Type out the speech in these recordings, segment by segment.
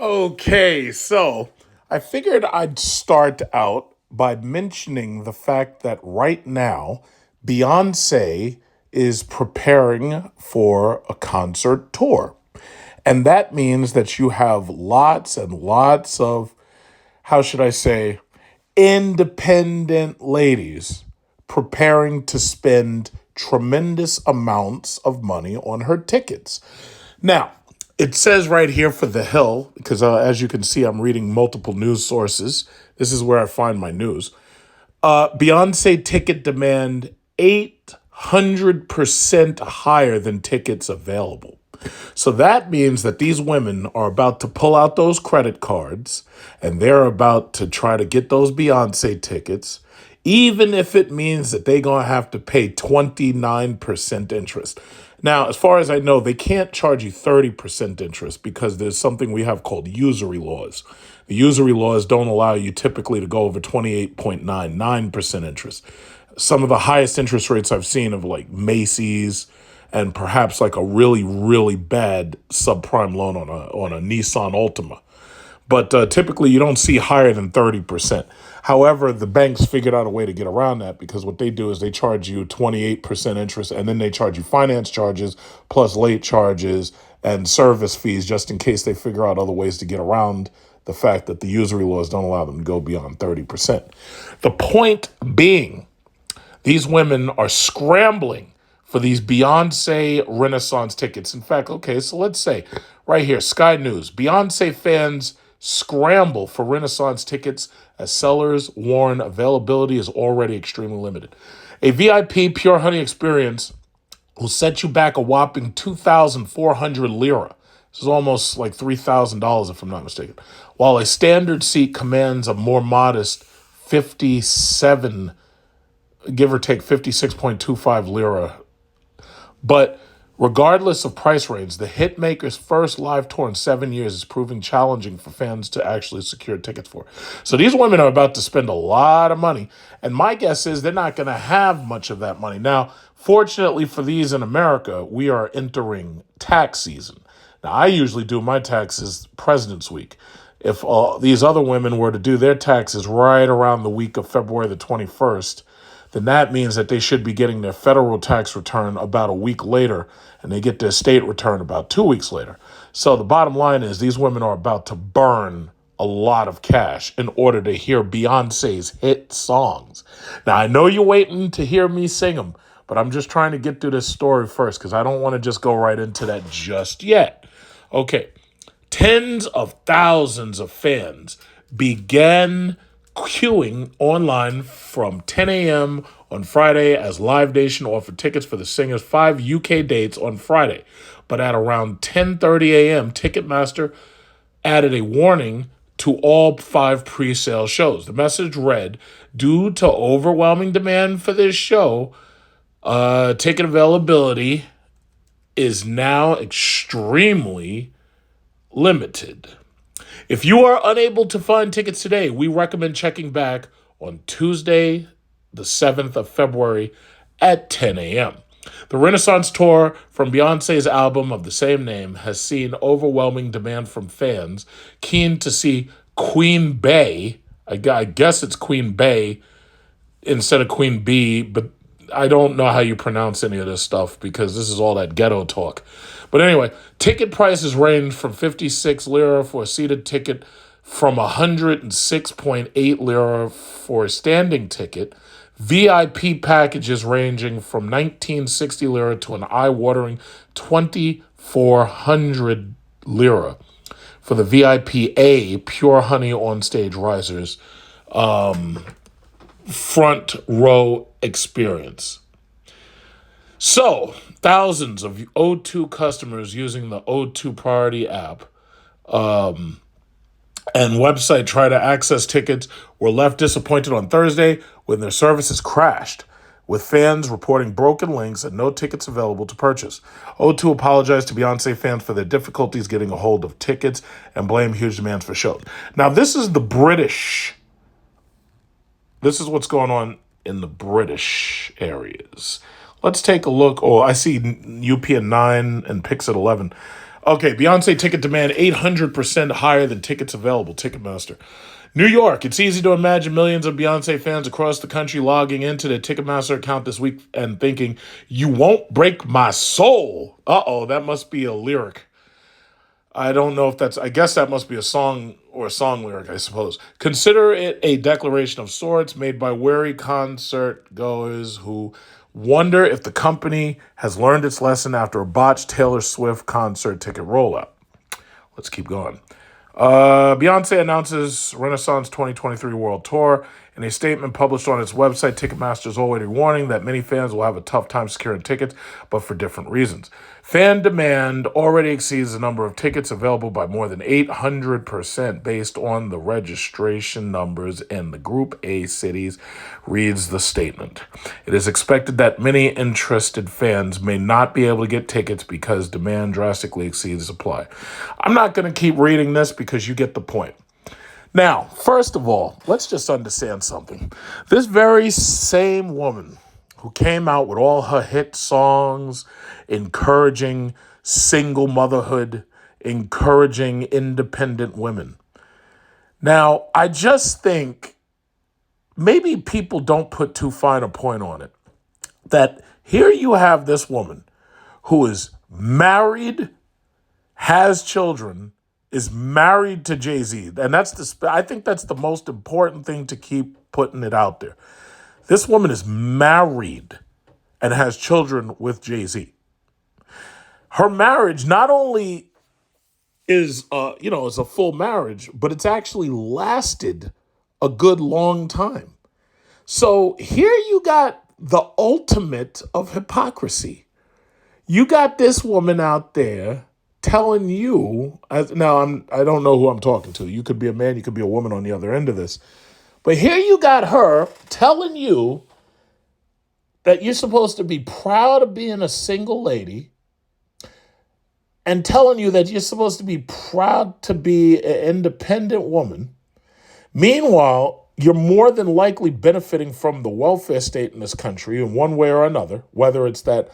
Okay, so I figured I'd start out by mentioning the fact that right now, Beyonce is preparing for a concert tour. And that means that you have lots and lots of, how should I say, independent ladies preparing to spend tremendous amounts of money on her tickets. Now, it says right here for The Hill, because as you can see, I'm reading multiple news sources. This is where I find my news. Beyonce ticket demand 800% higher than tickets available. So that means that these women are about to pull out those credit cards and they're about to try to get those Beyonce tickets, even if it means that they're going to have to pay 29% interest. Now, as far as I know, they can't charge you 30% interest because there's something we have called usury laws. The usury laws don't allow you typically to go over 28.99% interest. Some of the highest interest rates I've seen of like Macy's and perhaps like a really, really bad subprime loan on a Nissan Altima. But typically you don't see higher than 30%. However, the banks figured out a way to get around that because what they do is they charge you 28% interest and then they charge you finance charges plus late charges and service fees just in case they figure out other ways to get around the fact that the usury laws don't allow them to go beyond 30%. The point being, these women are scrambling for these Beyonce Renaissance tickets. In fact, okay, so let's say right here, Sky News, Beyonce fans scramble for Renaissance tickets as sellers warn availability is already extremely limited. A VIP Pure Honey experience will set you back a whopping 2,400 lira. This is almost like $3,000 if I'm not mistaken. While a standard seat commands a more modest 57, give or take 56.25 lira. But regardless of price range, the hitmaker's first live tour in 7 years is proving challenging for fans to actually secure tickets for. So these women are about to spend a lot of money, and my guess is they're not going to have much of that money. Now, fortunately for these in America, we are entering tax season. Now, I usually do my taxes President's Week. If these other women were to do their taxes right around the week of February the 21st, then that means that they should be getting their federal tax return about a week later, and they get their state return about 2 weeks later. So the bottom line is these women are about to burn a lot of cash in order to hear Beyonce's hit songs. Now, I know you're waiting to hear me sing them, but I'm just trying to get through this story first because I don't want to just go right into that just yet. Okay, tens of thousands of fans began queuing online from 10 a.m. on Friday as Live Nation offered tickets for the singer's 5 UK dates on Friday. But at around 10:30 a.m., Ticketmaster added a warning to all 5 pre-sale shows. The message read, due to overwhelming demand for this show, ticket availability is now extremely limited. If you are unable to find tickets today, we recommend checking back on Tuesday, the 7th of February at 10 a.m. The Renaissance tour from Beyonce's album of the same name has seen overwhelming demand from fans keen to see Queen Bey. I guess it's Queen Bey instead of Queen Bee, but I don't know how you pronounce any of this stuff because this is all that ghetto talk. But anyway, ticket prices range from 56 lira for a seated ticket from 106.8 lira for a standing ticket. VIP packages ranging from 1960 lira to an eye-watering 2,400 lira for the VIP A Pure Honey on stage risers front row experience. So, thousands of O2 customers using the O2 Priority app and website try to access tickets were left disappointed on Thursday when their services crashed, with fans reporting broken links and no tickets available to purchase. O2 apologized to Beyonce fans for their difficulties getting a hold of tickets and blamed huge demands for shows. Now, this is the British. This is what's going on in the British areas. Let's take a look. Oh, I see UP at 9 and Pix at 11. Okay, Beyonce ticket demand 800% higher than tickets available. Ticketmaster. New York. It's easy to imagine millions of Beyonce fans across the country logging into their Ticketmaster account this week and thinking, "You won't break my soul." Uh-oh, that must be a lyric. I don't know if that's, I guess that must be a song or a song lyric, I suppose. Consider it a declaration of sorts made by weary concert goers who wonder if the company has learned its lesson after a botched Taylor Swift concert ticket rollout. Let's keep going. Beyonce announces Renaissance 2023 World Tour. In a statement published on its website, Ticketmaster is already warning that many fans will have a tough time securing tickets, but for different reasons. Fan demand already exceeds the number of tickets available by more than 800% based on the registration numbers in the Group A cities, reads the statement. It is expected that many interested fans may not be able to get tickets because demand drastically exceeds supply. I'm not going to keep reading this because you get the point. Now, first of all, let's just understand something. This very same woman who came out with all her hit songs, encouraging single motherhood, encouraging independent women. Now, I just think maybe people don't put too fine a point on it. That here you have this woman who is married, has children, is married to Jay-Z. And I think that's the most important thing to keep putting it out there. This woman is married and has children with Jay-Z. Her marriage not only is is a full marriage, but it's actually lasted a good long time. So here you got the ultimate of hypocrisy. You got this woman out there telling you, I don't know who I'm talking to. You could be a man, you could be a woman on the other end of this. But here you got her telling you that you're supposed to be proud of being a single lady and telling you that you're supposed to be proud to be an independent woman. Meanwhile, you're more than likely benefiting from the welfare state in this country in one way or another, whether it's that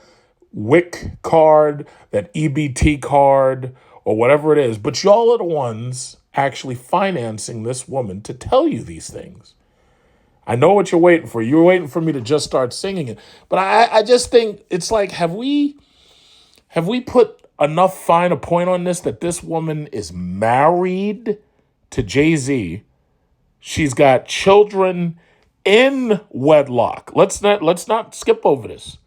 WIC card, that EBT card, or whatever it is. But y'all are the ones actually financing this woman to tell you these things. I know what you're waiting for. You're waiting for me to just start singing it. But I just think it's like, have we put enough fine a point on this that this woman is married to Jay-Z? She's got children in wedlock. Let's not skip over this.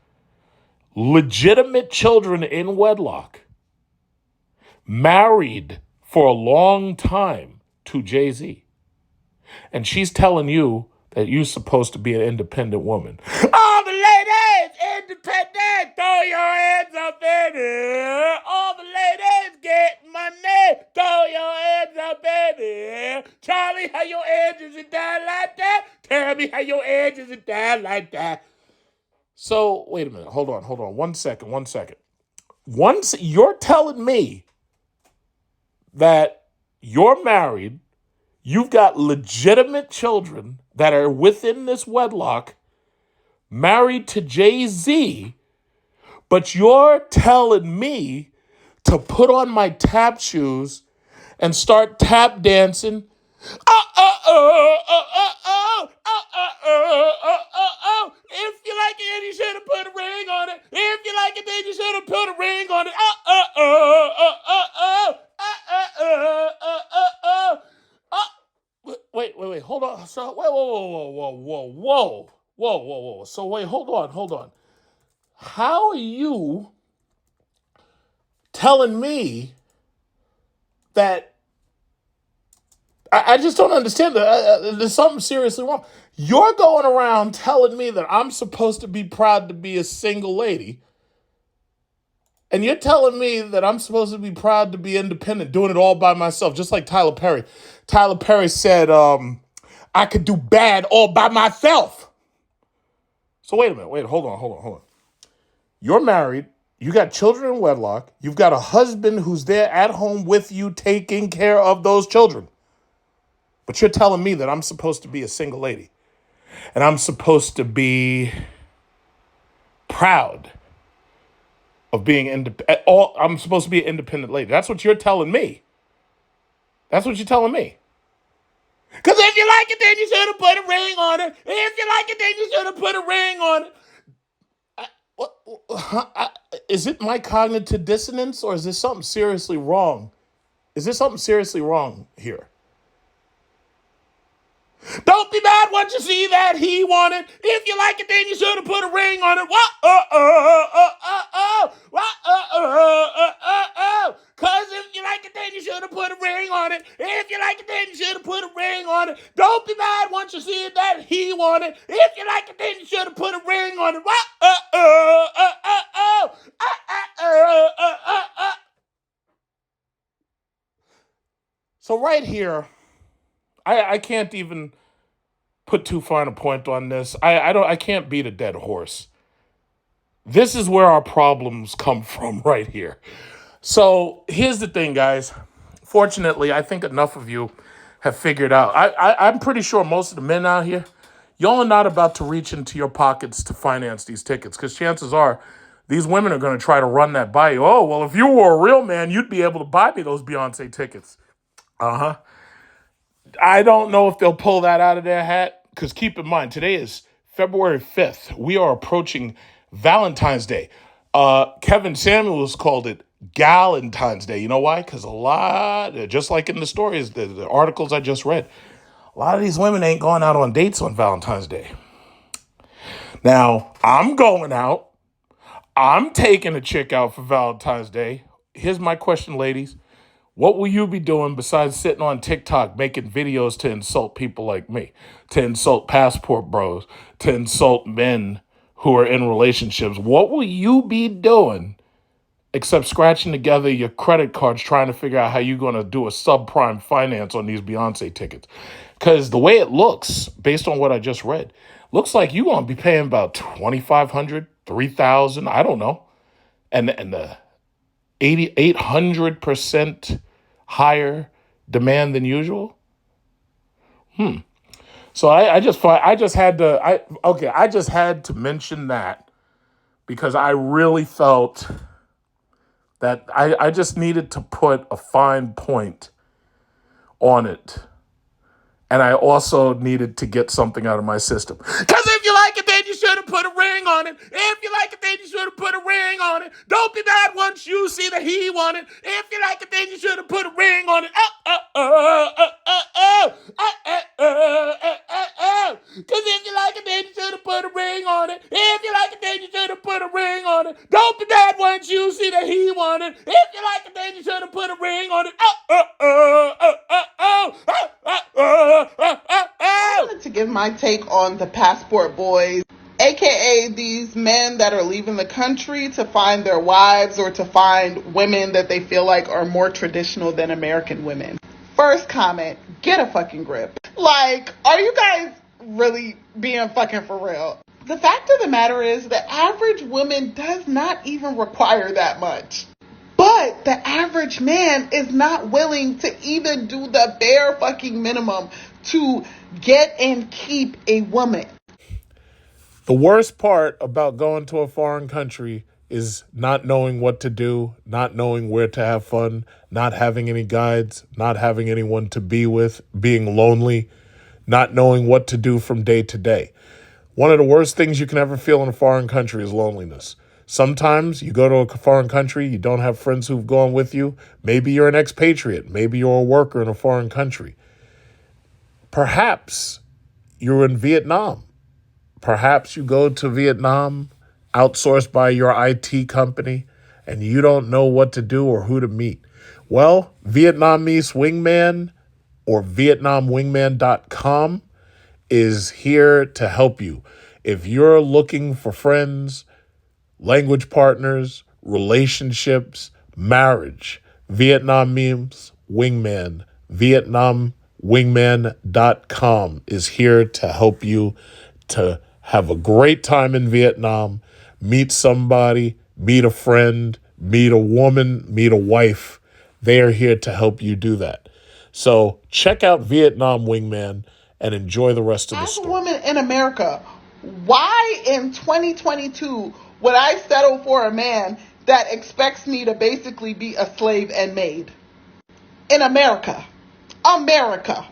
Legitimate children in wedlock, married for a long time to Jay-Z. And she's telling you that you're supposed to be an independent woman. All the ladies, independent, throw your hands up in here. All the ladies get money, throw your hands up in here. Charlie, how your edges is down like that? Tell me how your edges is down like that. So, wait a minute. Hold on. 1 second. Once you're telling me that you're married, you've got legitimate children that are within this wedlock, married to Jay-Z, but you're telling me to put on my tap shoes and start tap dancing. If you like it, you should have put a ring on it. If you like it, then you should have put a ring on it. Wait. Hold on. So whoa. So wait, hold on. How are you telling me that? I just don't understand that. There's something seriously wrong. You're going around telling me that I'm supposed to be proud to be a single lady. And you're telling me that I'm supposed to be proud to be independent, doing it all by myself, just like Tyler Perry. Tyler Perry said, I could do bad all by myself. So wait a minute. Hold on. You're married. You got children in wedlock. You've got a husband who's there at home with you taking care of those children. But you're telling me that I'm supposed to be a single lady. And I'm supposed to be proud of being independent. I'm supposed to be an independent lady. That's what you're telling me. That's what you're telling me. Because if you like it, then you should have put a ring on it. If you like it, then you should have put a ring on it. Is it my cognitive dissonance, or is this something seriously wrong? Is there something seriously wrong here? Don't be mad once you see that he wanted. If you like it, then you should have put a ring on it. Cause if you like it, then you should have put a ring on it. If you like it, then you should have put a ring on it. Don't be mad once you see that he wanted. If you like it, then you should have put a ring on it. So right here, I can't even put too fine a point on this. I can't beat a dead horse. This is where our problems come from right here. So here's the thing, guys. Fortunately, I think enough of you have figured out. I'm pretty sure most of the men out here, y'all are not about to reach into your pockets to finance these tickets, because chances are these women are going to try to run that by you. Oh, well, if you were a real man, you'd be able to buy me those Beyonce tickets. Uh-huh. I don't know if they'll pull that out of their hat, because keep in mind, today is February 5th. We are approaching Valentine's Day. Kevin Samuels called it Galentine's Day. You know why? Because a lot, just like in the stories, the articles I just read, a lot of these women ain't going out on dates on Valentine's Day. Now, I'm going out. I'm taking a chick out for Valentine's Day. Here's my question, ladies. What will you be doing besides sitting on TikTok making videos to insult people like me, to insult passport bros, to insult men who are in relationships? What will you be doing except scratching together your credit cards trying to figure out how you're going to do a subprime finance on these Beyonce tickets? Because the way it looks, based on what I just read, looks like you're going to be paying about $2,500, $3,000, I don't know. And the 800% higher demand than usual. So I just had to mention that, because I really felt that I just needed to put a fine point on it. And I also needed to get something out of my system. Because if you like it, then you should have put a ring on it. If you like it, then you should have put a ring on it. Don't be mad once you see that he wanted. If you like it, then you should have put a ring on it. Because if you like it, then you should have put a ring on it. If you like it, then you should have put a ring on it. Don't be mad once you see that he wanted. If you like it, then you should have put a ring on it. I wanted to give my take on the passport boys, aka these men that are leaving the country to find their wives or to find women that they feel like are more traditional than American women. First comment, get a fucking grip. Like, are you guys really being fucking for real? The fact of the matter is the average woman does not even require that much. But the average man is not willing to even do the bare fucking minimum to get and keep a woman. The worst part about going to a foreign country is not knowing what to do, not knowing where to have fun, not having any guides, not having anyone to be with, being lonely, not knowing what to do from day to day. One of the worst things you can ever feel in a foreign country is loneliness. Sometimes you go to a foreign country, you don't have friends who've gone with you. Maybe you're an expatriate. Maybe you're a worker in a foreign country. Perhaps you're in Vietnam. Perhaps you go to Vietnam, outsourced by your IT company, and you don't know what to do or who to meet. Well, Vietnamese Wingman or VietnamWingman.com is here to help you. If you're looking for friends, language partners, relationships, marriage, Vietnamese Wingman, VietnamWingman.com is here to help you to have a great time in Vietnam, meet somebody, meet a friend, meet a woman, meet a wife. They are here to help you do that. So check out Vietnam Wingman and enjoy the rest of the story. As a woman in America, why in 2022 would I settle for a man that expects me to basically be a slave and maid in America. America.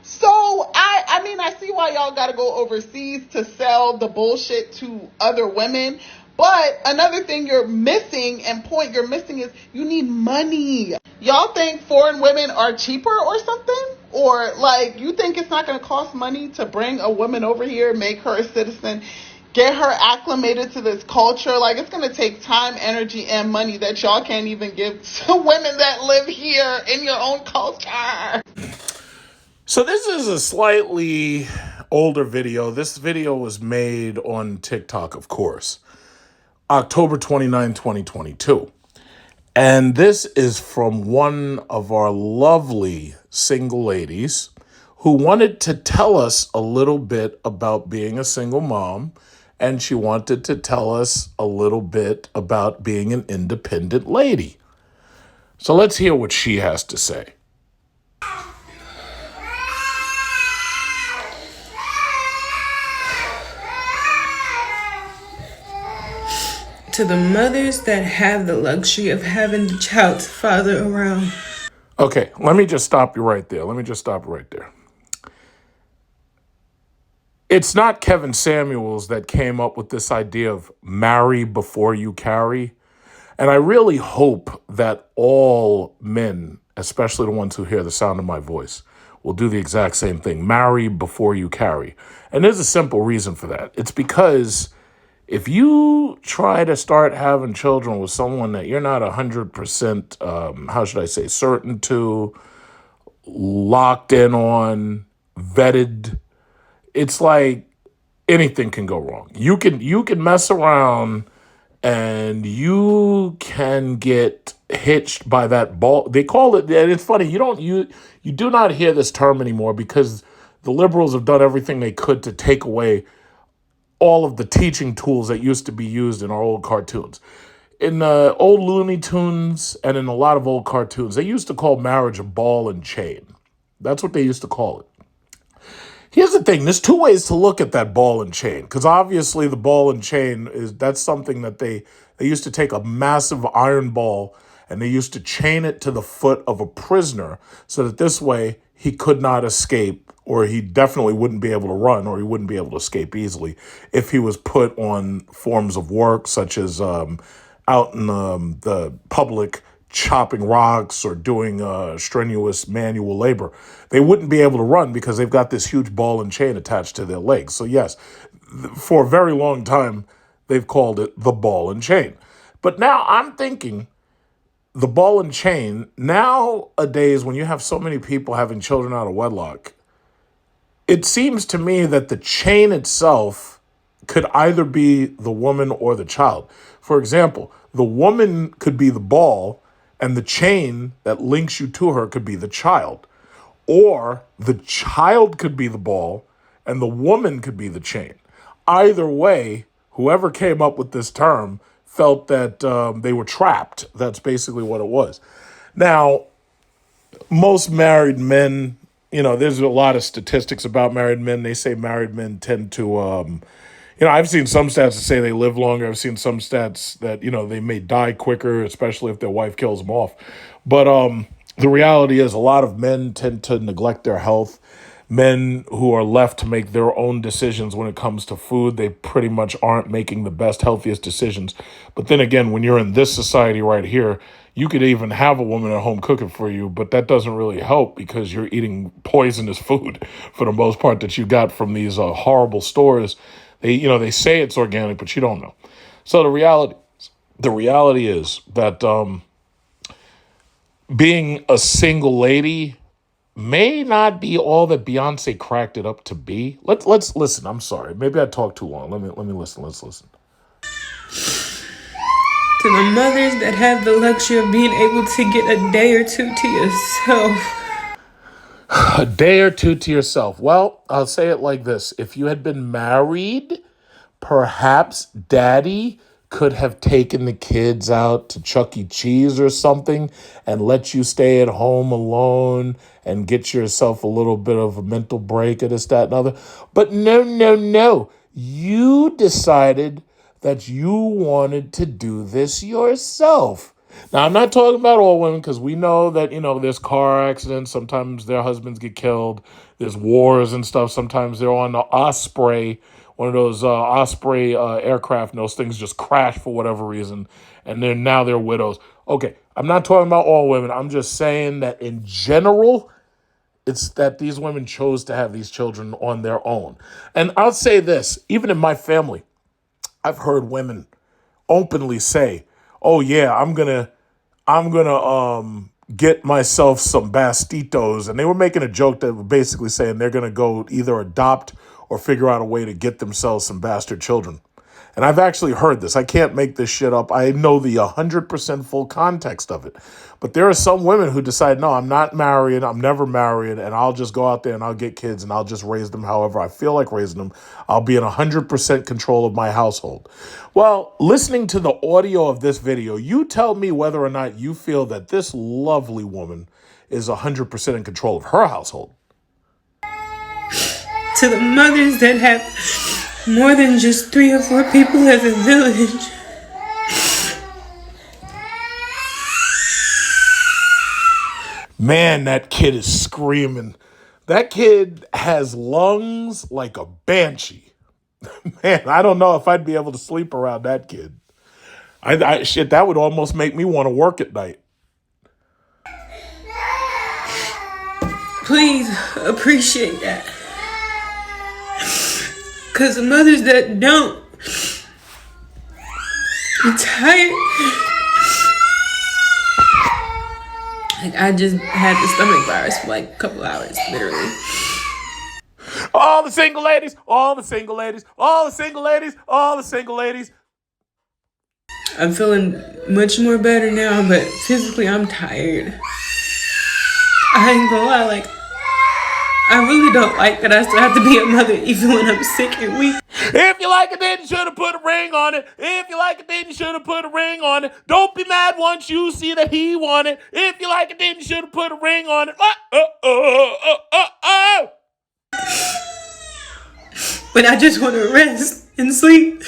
So I mean, I see why y'all gotta go overseas to sell the bullshit to other women. But another thing you're missing is you need money. Y'all think foreign women are cheaper or something? Or like, you think it's not gonna cost money to bring a woman over here, make her a citizen, get her acclimated to this culture? Like, it's gonna take time, energy, and money that y'all can't even give to women that live here in your own culture. So this is a slightly older video. This video was made on TikTok, of course, October 29, 2022. And this is from one of our lovely single ladies who wanted to tell us a little bit about being a single mom, and she wanted to tell us a little bit about being an independent lady. So let's hear what she has to say. To the mothers that have the luxury of having the child's father around. Okay, let me just stop you right there. It's not Kevin Samuels that came up with this idea of marry before you carry. And I really hope that all men, especially the ones who hear the sound of my voice, will do the exact same thing. Marry before you carry. And there's a simple reason for that. It's because if you try to start having children with someone that you're not 100%, certain to, locked in on, vetted, it's like anything can go wrong. You can mess around and you can get hitched by that ball. They call it, and it's funny, you do not hear this term anymore because the liberals have done everything they could to take away all of the teaching tools that used to be used in our old cartoons. In old Looney Tunes and in a lot of old cartoons, they used to call marriage a ball and chain. That's what they used to call it. Here's the thing. There's two ways to look at that ball and chain, because obviously the ball and chain that's something that they used to take a massive iron ball and they used to chain it to the foot of a prisoner so that this way he could not escape, or he definitely wouldn't be able to run, or he wouldn't be able to escape easily if he was put on forms of work such as out in the public chopping rocks or doing strenuous manual labor. They wouldn't be able to run because they've got this huge ball and chain attached to their legs. So yes, for a very long time, they've called it the ball and chain. But now I'm thinking the ball and chain, nowadays when you have so many people having children out of wedlock, it seems to me that the chain itself could either be the woman or the child. For example, the woman could be the ball and the chain that links you to her could be the child. Or the child could be the ball and the woman could be the chain. Either way, whoever came up with this term felt that they were trapped. That's basically what it was. Now, most married men, there's a lot of statistics about married men. They say married men tend to, I've seen some stats that say they live longer. I've seen some stats that, they may die quicker, especially if their wife kills them off. But the reality is a lot of men tend to neglect their health. Men who are left to make their own decisions when it comes to food, they pretty much aren't making the best, healthiest decisions. But then again, when you're in this society right here, you could even have a woman at home cooking for you, but that doesn't really help because you're eating poisonous food for the most part that you got from these horrible stores. They say it's organic, but you don't know. So the reality is that being a single lady may not be all that Beyonce cracked it up to be. Let's listen. I'm sorry. Maybe I talked too long. Let me listen. Let's listen. To the mothers that have the luxury of being able to get a day or two to yourself. A day or two to yourself. Well, I'll say it like this. If you had been married, perhaps daddy could have taken the kids out to Chuck E. Cheese or something and let you stay at home alone and get yourself a little bit of a mental break or this, that, and other. But no. You decided that you wanted to do this yourself. Now, I'm not talking about all women because we know that, there's car accidents. Sometimes their husbands get killed. There's wars and stuff. Sometimes they're on the Osprey, one of those Osprey aircraft, and those things just crash for whatever reason. And now they're widows. Okay, I'm not talking about all women. I'm just saying that in general, it's that these women chose to have these children on their own. And I'll say this, even in my family, I've heard women openly say, "Oh yeah, I'm gonna get myself some bastitos," and they were making a joke that was basically saying they're gonna go either adopt or figure out a way to get themselves some bastard children. And I've actually heard this. I can't make this shit up. I know the 100% full context of it. But there are some women who decide, no, I'm not marrying, I'm never marrying, and I'll just go out there and I'll get kids and I'll just raise them however I feel like raising them. I'll be in 100% control of my household. Well, listening to the audio of this video, you tell me whether or not you feel that this lovely woman is 100% in control of her household. To the mothers that have more than just 3 or 4 people as a village. Man, that kid is screaming. That kid has lungs like a banshee. Man, I don't know if I'd be able to sleep around that kid. Shit, that would almost make me want to work at night. Please appreciate that. Because the mothers that don't, I'm tired. Like, I just had the stomach virus for like a couple hours, literally. All the single ladies, all the single ladies, all the single ladies, all the single ladies. I'm feeling much more better now, but physically I'm tired. I ain't gonna lie, like, I really don't like that I still have to be a mother even when I'm sick and weak. If you like it, then you should have put a ring on it. If you like it, then you should have put a ring on it. Don't be mad once you see that he won it. If you like it, then you should have put a ring on it. But I just want to rest and sleep.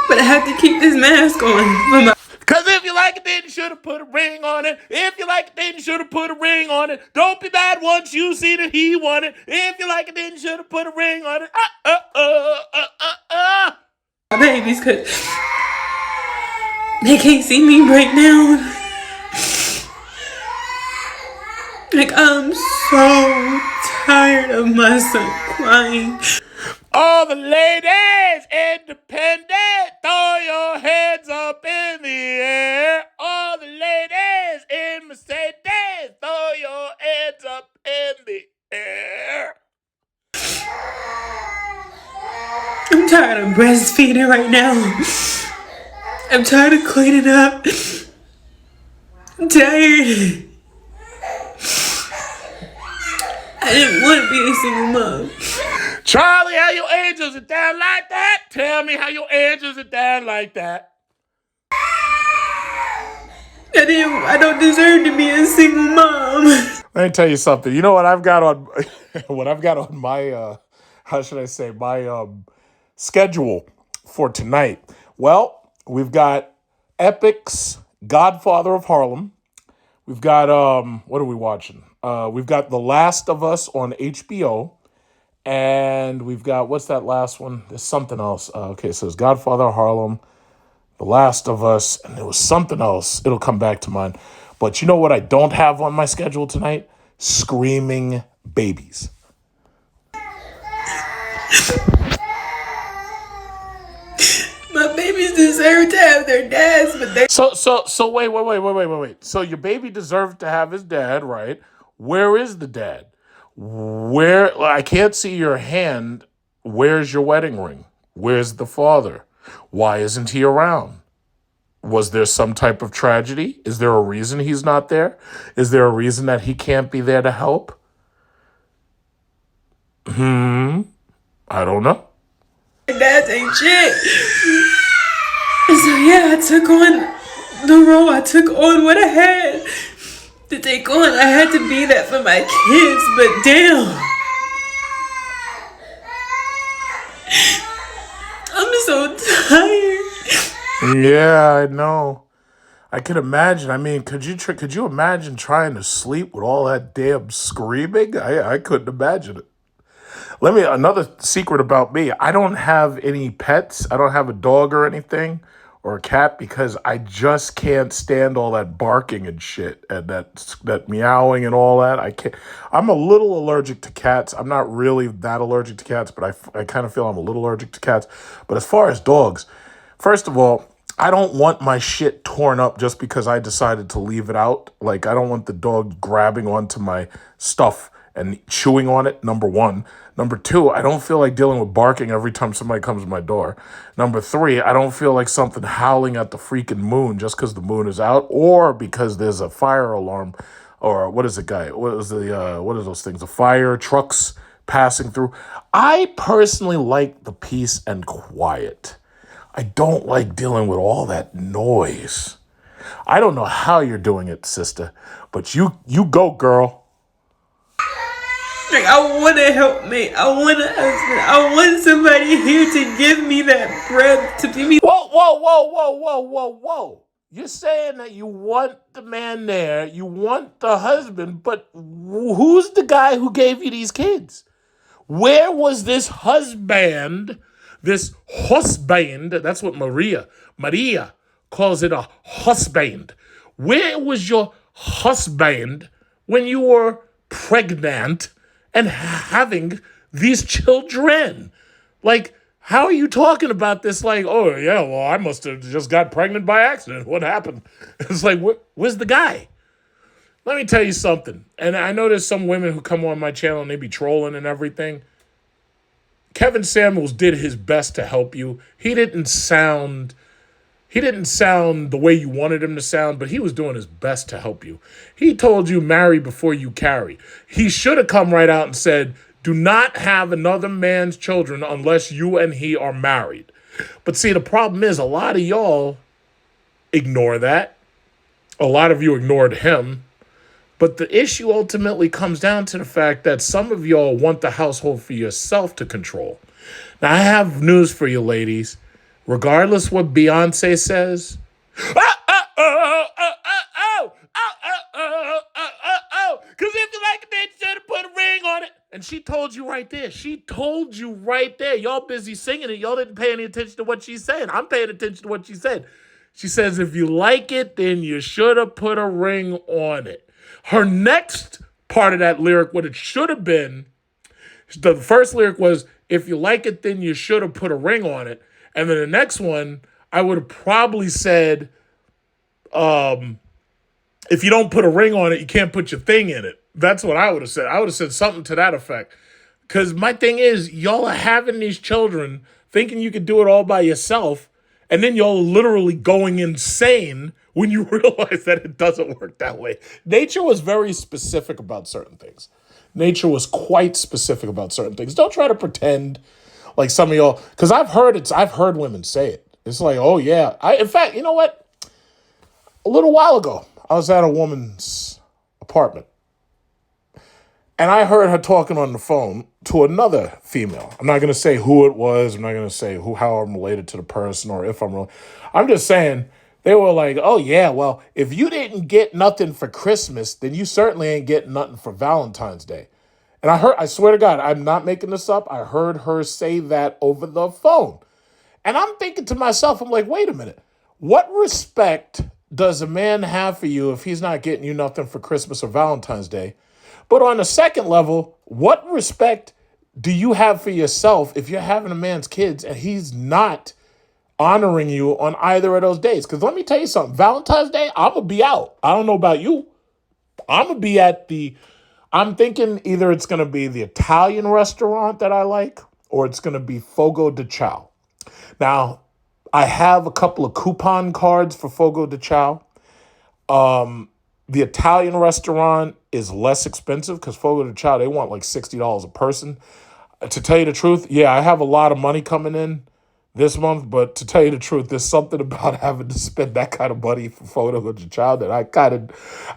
But I have to keep this mask on for my... Because if you like it, then you should have put a ring on it. If you like it, then you should have put a ring on it. Don't be mad once you see that he won it. If you like it, then you should have put a ring on it. My babies, because they can't see me right now. Like, I'm so tired of my son crying. All the ladies independent, throw your hands up in the air. All the ladies in Mercedes, throw your hands up in the air. I'm tired of breastfeeding right now. I'm tired of cleaning up. I'm tired. I didn't want to be a single mom. Charlie, how your angels are down like that? Tell me how your angels are down like that. I don't deserve to be a single mom. Let me tell you something. You know what I've got on what I've got on my how should I say, my schedule for tonight? Well, we've got Epic's Godfather of Harlem. We've got what are we watching? We've got The Last of Us on HBO. And we've got, what's that last one? There's something else. Okay, so it's Godfather of Harlem, The Last of Us, and there was something else. It'll come back to mind. But you know what I don't have on my schedule tonight? Screaming babies. My babies deserve to have their dads, but they... So wait. So your baby deserved to have his dad, right? Where is the dad? Where, I can't see your hand. Where's your wedding ring? Where's the father? Why isn't he around? Was there some type of tragedy? Is there a reason he's not there? Is there a reason that he can't be there to help? I don't know. Dads ain't shit. So yeah, I took on the role. I took on what I had to take on. I had to be that for my kids, but damn. Yeah, I know. I can imagine. I mean, could you imagine trying to sleep with all that damn screaming? I couldn't imagine it. Let me another secret about me. I don't have any pets. I don't have a dog or anything or a cat because I just can't stand all that barking and shit and that meowing and all that. I can't. I'm a little allergic to cats. I'm not really that allergic to cats, but I kind of feel I'm a little allergic to cats. But as far as dogs, first of all, I don't want my shit torn up just because I decided to leave it out. Like, I don't want the dog grabbing onto my stuff and chewing on it, number one. Number two, I don't feel like dealing with barking every time somebody comes to my door. Number three, I don't feel like something howling at the freaking moon just because the moon is out or because there's a fire alarm or what is it, guy? What are those things? The fire trucks passing through. I personally like the peace and quiet. I don't like dealing with all that noise. I don't know how you're doing it, sister, but you go, girl. Like, I want a helpmate. I want a husband. I want somebody here to give me that breath, to give me. Whoa, whoa, whoa, whoa, whoa, whoa, whoa. You're saying that you want the man there, you want the husband, but who's the guy who gave you these kids? Where was this husband, this husband? That's what Maria calls it, a husband. Where was your husband when you were pregnant and having these children? Like, how are you talking about this? Like, oh, yeah, well, I must have just got pregnant by accident. What happened? It's like, where's the guy? Let me tell you something. And I know there's some women who come on my channel and they be trolling and everything. Kevin Samuels did his best to help you. He didn't sound the way you wanted him to sound, but he was doing his best to help you. He told you marry before you carry. He should have come right out and said, do not have another man's children unless you and he are married. But see, the problem is a lot of y'all ignore that. A lot of you ignored him. But the issue ultimately comes down to the fact that some of y'all want the household for yourself to control. Now, I have news for you, ladies. Regardless what Beyonce says, because if you like it, then you should have put a ring on it. And she told you right there. She told you right there. Y'all busy singing it. Y'all didn't pay any attention to what she's saying. I'm paying attention to what she said. She says, if you like it, then you should have put a ring on it. Her next part of that lyric, what it should have been, the first lyric was, if you like it, then you should have put a ring on it. And then the next one, I would have probably said, if you don't put a ring on it, you can't put your thing in it. That's what I would have said. I would have said something to that effect. Because my thing is, y'all are having these children thinking you could do it all by yourself. And then y'all literally going insane when you realize that it doesn't work that way. Nature was very specific about certain things. Nature was quite specific about certain things. Don't try to pretend like some of y'all, because I've heard women say it. It's like, oh yeah. In fact, you know what? A little while ago, I was at a woman's apartment. And I heard her talking on the phone to another female. I'm not going to say who it was. I'm not going to say how I'm related to the person or if I'm related. I'm just saying they were like, oh, yeah, well, if you didn't get nothing for Christmas, then you certainly ain't getting nothing for Valentine's Day. And I swear to God, I'm not making this up. I heard her say that over the phone. And I'm thinking to myself, I'm like, wait a minute. What respect does a man have for you if he's not getting you nothing for Christmas or Valentine's Day? But on the second level, what respect do you have for yourself if you're having a man's kids and he's not honoring you on either of those days? Because let me tell you something. Valentine's Day, I'm going to be out. I don't know about you. I'm going to be I'm thinking either it's going to be the Italian restaurant that I like or it's going to be Fogo de Chao. Now, I have a couple of coupon cards for Fogo de Chao. The Italian restaurant is less expensive because Fogo de Chao, they want like $60 a person. To tell you the truth, yeah, I have a lot of money coming in this month, but to tell you the truth, there's something about having to spend that kind of money for Fogo de Chao that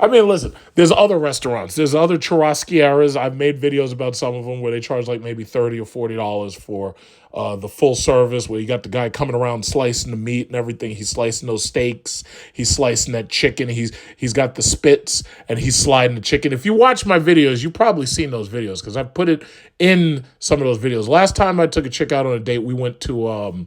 listen, there's other restaurants. There's other churrasqueras. I've made videos about some of them where they charge like maybe $30 or $40 for the full service where you got the guy coming around slicing the meat and everything. He's slicing those steaks. He's slicing that chicken. He's got the spits and he's sliding the chicken. If you watch my videos, you've probably seen those videos because I've put it in some of those videos. Last time I took a chick out on a date, we went to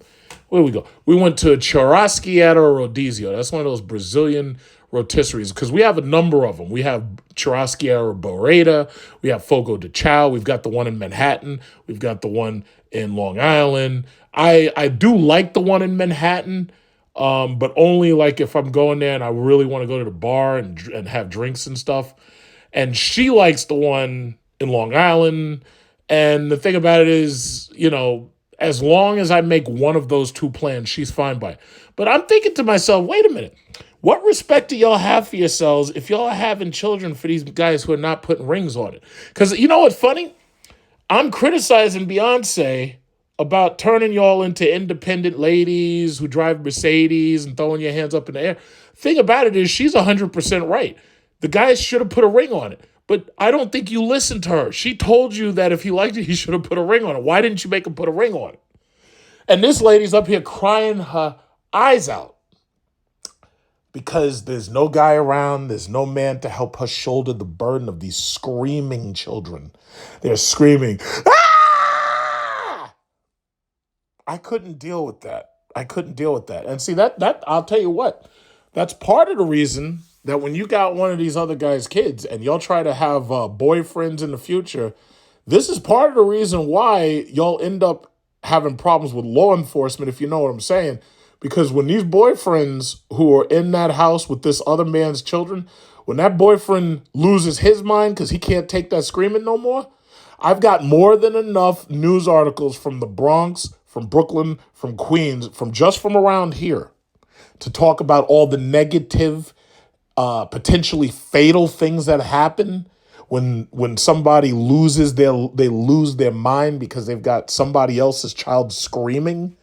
where did we go? We went to Churrasqueira Rodizio. That's one of those Brazilian rotisseries because we have a number of them. We have Churrasqueira Boreta. We have Fogo de Chao. We've got the one in Manhattan. We've got the one in Long Island. I do like the one in Manhattan, but only like if I'm going there and I really want to go to the bar and have drinks and stuff. And she likes the one in Long Island. And the thing about it is, as long as I make one of those two plans, she's fine by it. But I'm thinking to myself, wait a minute. What respect do y'all have for yourselves if y'all are having children for these guys who are not putting rings on it? Because you know what's funny? I'm criticizing Beyonce about turning y'all into independent ladies who drive Mercedes and throwing your hands up in the air. Thing about it is she's 100% right. The guys should have put a ring on it. But I don't think you listened to her. She told you that if he liked it, he should have put a ring on it. Why didn't you make him put a ring on it? And this lady's up here crying her eyes out because there's no guy around. There's no man to help her shoulder the burden of these screaming children. They're screaming, "Ah!" I couldn't deal with that. And see, that I'll tell you what, that's part of the reason that when you got one of these other guys' kids and y'all try to have boyfriends in the future, this is part of the reason why y'all end up having problems with law enforcement, if you know what I'm saying. Because when these boyfriends who are in that house with this other man's children, when that boyfriend loses his mind because he can't take that screaming no more, I've got more than enough news articles from the Bronx, from Brooklyn, from Queens, from around here to talk about all the negative, potentially fatal things that happen when somebody loses they lose their mind because they've got somebody else's child screaming.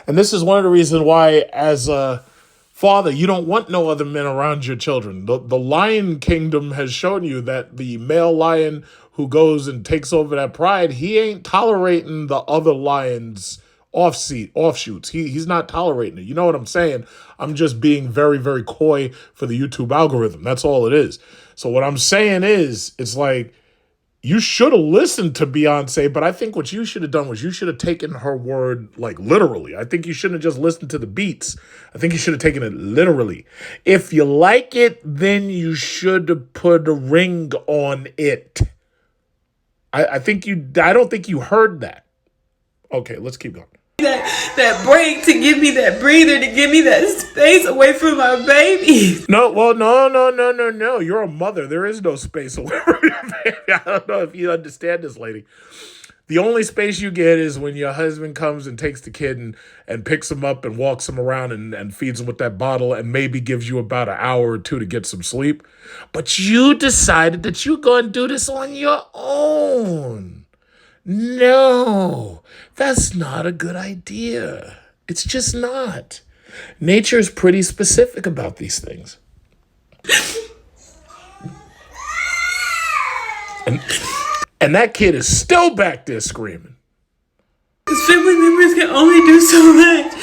And this is one of the reasons why, as a father, you don't want no other men around your children. The lion kingdom has shown you that the male lion who goes and takes over that pride, he ain't tolerating the other lions' offshoots. He's not tolerating it. You know what I'm saying? I'm just being very, very coy for the YouTube algorithm. That's all it is. So what I'm saying is, it's like, you should have listened to Beyonce, but I think what you should have done was you should have taken her word like literally. I think you shouldn't have just listened to the beats. I think you should have taken it literally. If you like it, then you should have put a ring on it. I don't think you heard that. Okay, let's keep going. That break to give me that breather, to give me that space away from my baby. No. You're a mother. There is no space away from your baby. I don't know if you understand this, lady. The only space you get is when your husband comes and takes the kid and picks him up and walks him around and feeds him with that bottle and maybe gives you about an hour or two to get some sleep. But you decided that you're going to do this on your own. No, that's not a good idea. It's just not. Nature is pretty specific about these things. And that kid is still back there screaming. Because family members can only do so much.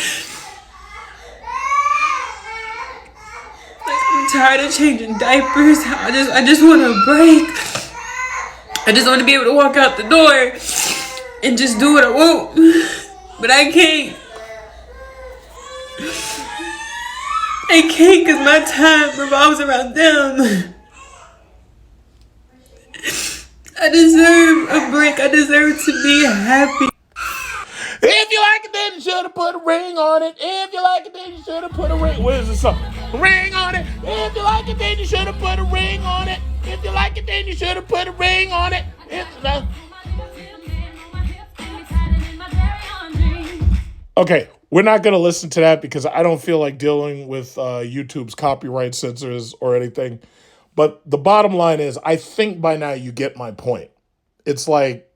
Like, I'm tired of changing diapers. I just want a break. I just want to be able to walk out the door and just do what I want. But I can't. I can't because my time revolves around them. I deserve a break. I deserve to be happy. If you like it, then you should have put a ring on it. If you like it, then you should have put a ring. Where's the song? Ring on it. If you like it, then you should have put a ring on it. If you like it, then you should have put a ring on it. Okay, we're not going to listen to that because I don't feel like dealing with YouTube's copyright censors or anything. But the bottom line is, I think by now you get my point. It's like,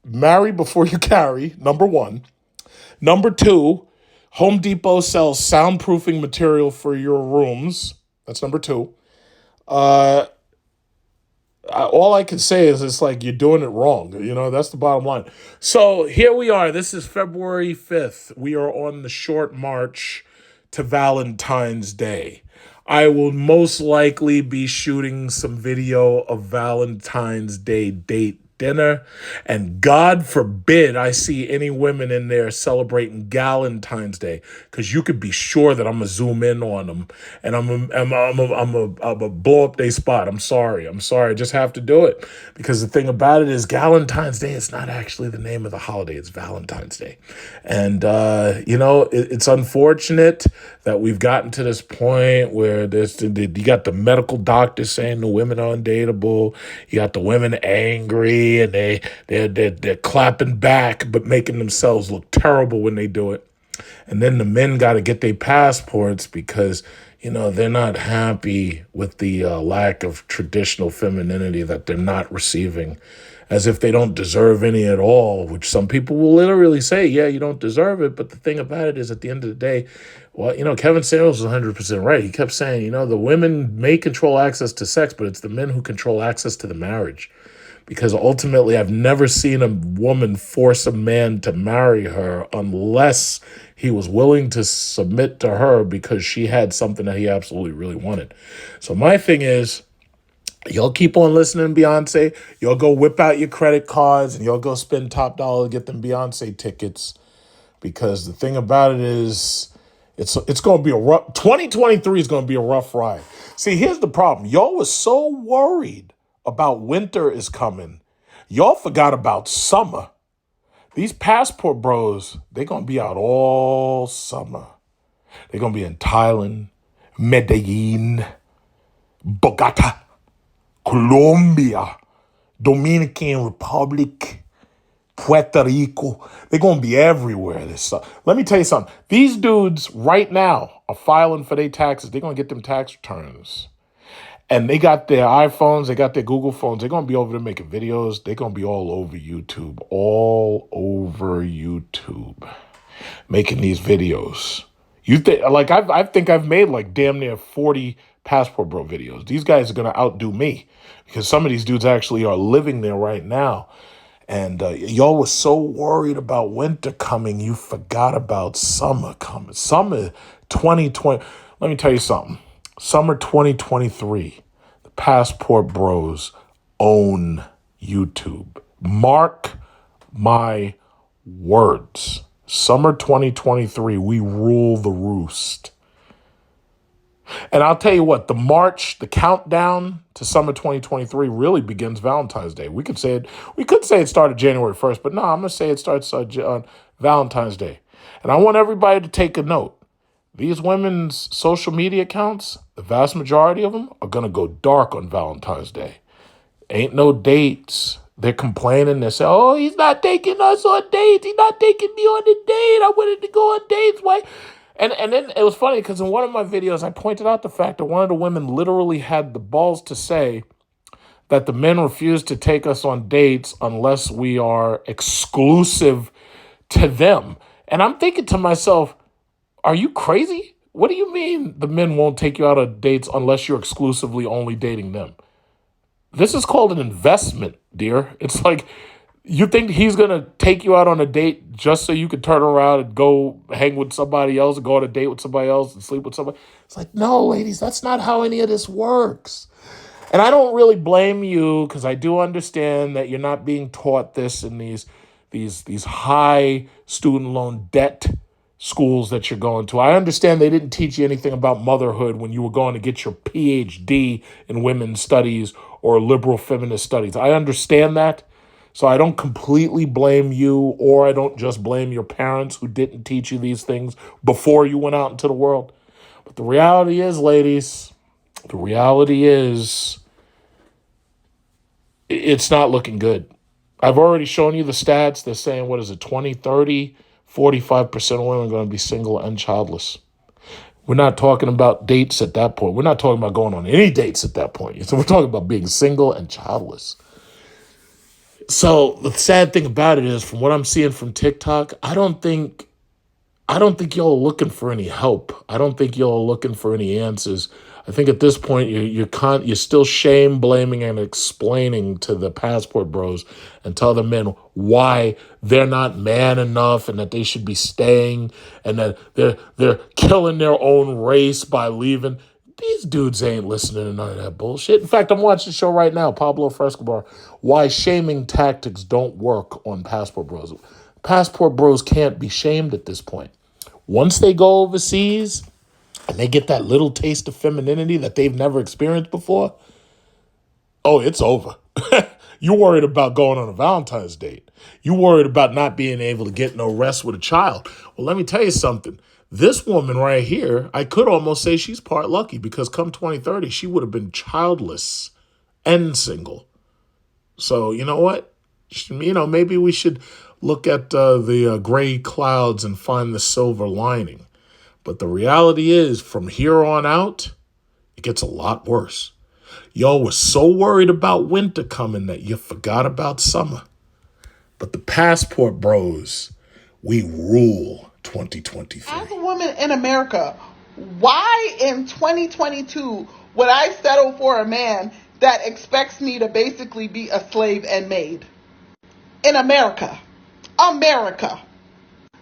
marry before you carry, number one. Number two, Home Depot sells soundproofing material for your rooms. That's number two. all I can say is it's like you're doing it wrong. That's the bottom line. So here we are. This is February 5th. We are on the short march to Valentine's Day. I will most likely be shooting some video of Valentine's Day date dinner. And God forbid I see any women in there celebrating Galentine's Day, because you could be sure that I'm going to zoom in on them and I'm gonna blow up their spot. I'm sorry. I just have to do it, because the thing about it is Galentine's Day is not actually the name of the holiday. It's Valentine's Day. And, it's unfortunate that we've gotten to this point where you got the medical doctors saying the women are undateable. You got the women angry and they're clapping back, but making themselves look terrible when they do it. And then the men got to get their passports because, they're not happy with the lack of traditional femininity that they're not receiving, as if they don't deserve any at all, which some people will literally say, yeah, you don't deserve it. But the thing about it is, at the end of the day, well, Kevin Samuels was 100% right. He kept saying, the women may control access to sex, but it's the men who control access to the marriage. Because ultimately, I've never seen a woman force a man to marry her unless he was willing to submit to her because she had something that he absolutely really wanted. So my thing is, y'all keep on listening to Beyonce. Y'all go whip out your credit cards and y'all go spend top dollar to get them Beyonce tickets. Because the thing about it is, it's going to be a rough, 2023 is going to be a rough ride. See, here's the problem. Y'all was so worried about winter is coming. Y'all forgot about summer. These passport bros, they're going to be out all summer. They're going to be in Thailand, Medellin, Bogota, Colombia, Dominican Republic, Puerto Rico. They're going to be everywhere this summer. Let me tell you something. These dudes right now are filing for their taxes. They're going to get them tax returns. And they got their iPhones, they got their Google phones. They're going to be over there making videos. They're going to be all over YouTube, making these videos. You think, like, I think I've made like damn near 40 Passport Bro videos. These guys are going to outdo me because some of these dudes actually are living there right now. And y'all was so worried about winter coming, you forgot about summer coming. Summer 2020. Let me tell you something. Summer 2023, the Passport Bros own YouTube. Mark my words. Summer 2023, we rule the roost. And I'll tell you what, the countdown to summer 2023 really begins Valentine's Day. We could say it started January 1st, but no, I'm going to say it starts on Valentine's Day. And I want everybody to take a note. These women's social media accounts, the vast majority of them are going to go dark on Valentine's Day. Ain't no dates. They're complaining. They say, oh, he's not taking us on dates. He's not taking me on a date. I wanted to go on dates. Why? And then it was funny because in one of my videos, I pointed out the fact that one of the women literally had the balls to say that the men refuse to take us on dates unless we are exclusive to them. And I'm thinking to myself, are you crazy? What do you mean the men won't take you out on dates unless you're exclusively only dating them? This is called an investment, dear. It's like, you think he's going to take you out on a date just so you can turn around and go hang with somebody else and go on a date with somebody else and sleep with somebody? It's like, no, ladies, that's not how any of this works. And I don't really blame you because I do understand that you're not being taught this in these high student loan debt schools that you're going to. I understand they didn't teach you anything about motherhood when you were going to get your PhD in women's studies or liberal feminist studies. I understand that. So I don't completely blame you, or I don't just blame your parents who didn't teach you these things before you went out into the world. But the reality is, ladies, it's not looking good. I've already shown you the stats. They're saying, 2030, 45% of women are going to be single and childless. We're not talking about dates at that point. We're not talking about going on any dates at that point. So we're talking about being single and childless. So the sad thing about it is, from what I'm seeing from TikTok, I don't think I don't think y'all are looking for any help. I don't think y'all are looking for any answers. I think at this point you're still shame blaming and explaining to the passport bros and to other men why they're not man enough and that they should be staying and that they're killing their own race by leaving. These dudes ain't listening to none of that bullshit. In fact, I'm watching the show right now, Pablo Frescobar, why shaming tactics don't work on passport bros. Passport bros can't be shamed at this point. Once they go overseas and they get that little taste of femininity that they've never experienced before, oh, it's over. You worried about going on a Valentine's date. You worried about not being able to get no rest with a child. Well, let me tell you something. This woman right here, I could almost say she's part lucky because come 2030, she would have been childless and single. So you know what? Maybe we should look at the gray clouds and find the silver lining. But the reality is, from here on out, it gets a lot worse. Y'all were so worried about winter coming that you forgot about summer. But the passport bros, we rule 2023. As a woman in America, why in 2022 would I settle for a man that expects me to basically be a slave and maid? In America.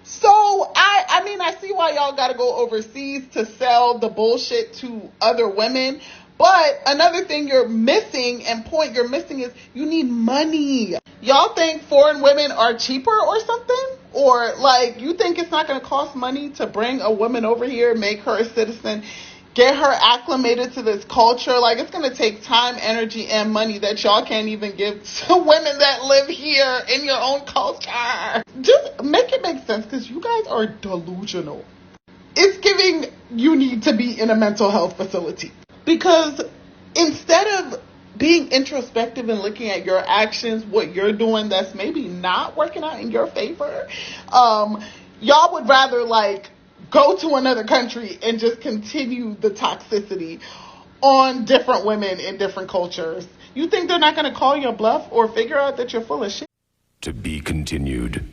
So I see why y'all gotta go overseas to sell the bullshit to other women. But another thing you're missing is you need money. Y'all think foreign women are cheaper or something? Or you think it's not gonna cost money to bring a woman over here, make her a citizen, get her acclimated to this culture? It's going to take time, energy, and money that y'all can't even give to women that live here in your own culture. Just make it make sense, because you guys are delusional. It's giving you need to be in a mental health facility. Because instead of being introspective and looking at your actions, what you're doing that's maybe not working out in your favor, y'all would rather go to another country and just continue the toxicity on different women in different cultures. You think they're not going to call your bluff or figure out that you're full of shit? To be continued.